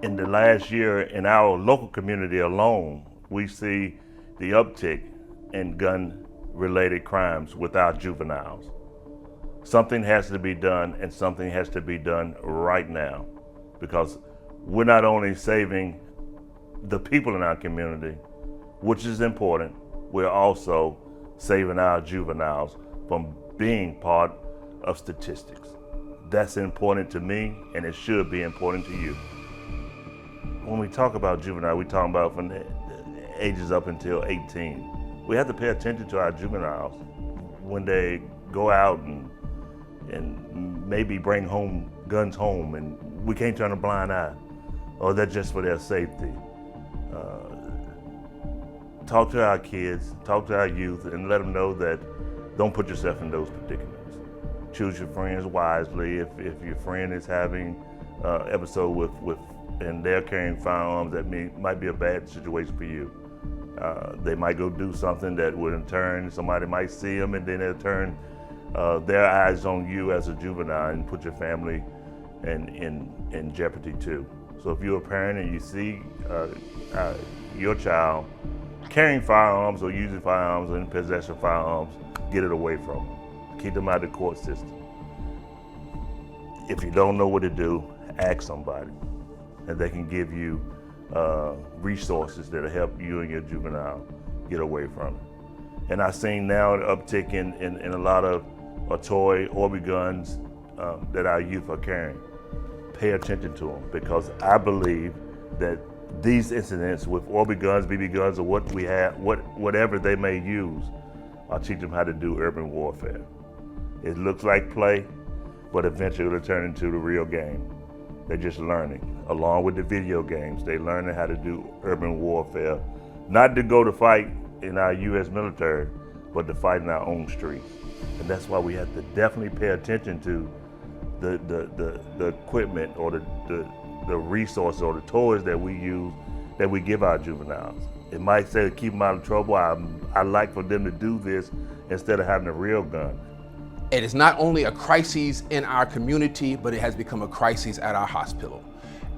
In the last year, in our local community alone, we see the uptick in gun-related crimes with our juveniles. Something has to be done, and something has to be done right now, because we're not only saving the people in our community, which is important, we're also saving our juveniles from being part of statistics. That's important to me, and it should be important to you. When we talk about juvenile, we talk about from the ages up until 18. We have to pay attention to our juveniles when they go out and maybe bring guns home, and we can't turn a blind eye, or that's just for their safety. Talk to our kids, talk to our youth, and let them know that don't put yourself in those predicaments. Choose your friends wisely. If your friend is having episode and they're carrying firearms, that might be a bad situation for you. They might go do something that would in turn, somebody might see them, and then they'll turn their eyes on you as a juvenile and put your family in jeopardy too. So if you're a parent and you see your child carrying firearms or using firearms or in possession of firearms, get it away from them. Keep them out of the court system. If you don't know what to do, ask somebody, and they can give you resources that'll help you and your juvenile get away from it. And I've seen now an uptick in a lot of toy Orby guns that our youth are carrying. Pay attention to them, because I believe that these incidents with Orby guns, BB guns, or what we have, whatever they may use, I'll teach them how to do urban warfare. It looks like play, but eventually it'll turn into the real game. They're just learning. Along with the video games, they're learning how to do urban warfare, not to go to fight in our U.S. military, but to fight in our own streets. And that's why we have to definitely pay attention to the equipment or the resources or the toys that we use, that we give our juveniles. It might say to keep them out of trouble. I like for them to do this instead of having a real gun. It is not only a crisis in our community, but it has become a crisis at our hospital.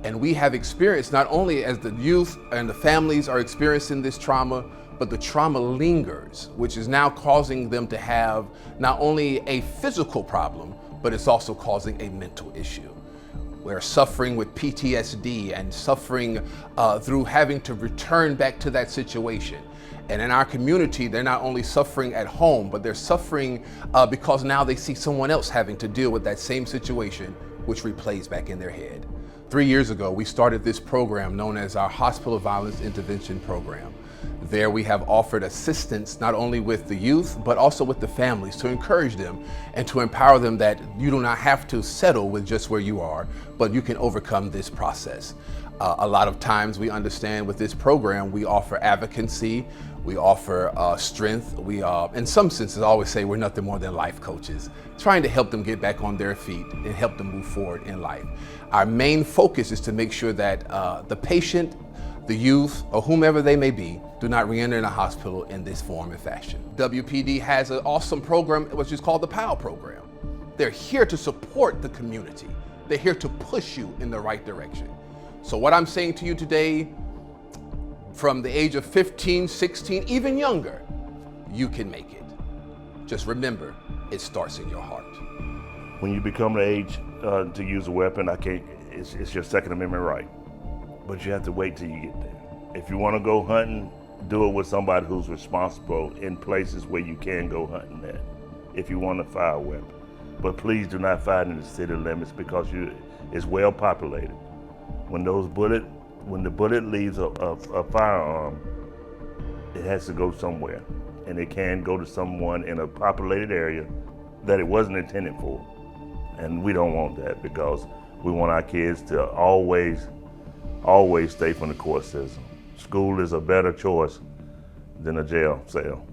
And we have experienced, not only as the youth and the families are experiencing this trauma, but the trauma lingers, which is now causing them to have not only a physical problem, but it's also causing a mental issue. We're suffering with PTSD and suffering through having to return back to that situation. And in our community, they're not only suffering at home, but they're suffering because now they see someone else having to deal with that same situation, which replays back in their head. 3 years ago, we started this program known as our Hospital Violence Intervention Program. There we have offered assistance not only with the youth, but also with the families, to encourage them and to empower them that you do not have to settle with just where you are, but you can overcome this process. A lot of times we understand with this program, we offer advocacy, we offer strength. We, in some senses, always say we're nothing more than life coaches, trying to help them get back on their feet and help them move forward in life. Our main focus is to make sure that the patient, the youth, or whomever they may be, do not re-enter in a hospital in this form and fashion. WPD has an awesome program, which is called the POW program. They're here to support the community. They're here to push you in the right direction. So what I'm saying to you today, from the age of 15, 16, even younger, you can make it. Just remember, it starts in your heart. When you become the age to use a weapon, it's your Second Amendment right. But you have to wait till you get there. If you want to go hunting, do it with somebody who's responsible in places where you can go hunting at, if you want to fire a weapon. But please do not fire in the city limits, because it's well populated. When the bullet leaves a firearm, it has to go somewhere. And it can go to someone in a populated area that it wasn't intended for. And we don't want that, because we want our kids to always stay from the court system. School is a better choice than a jail cell.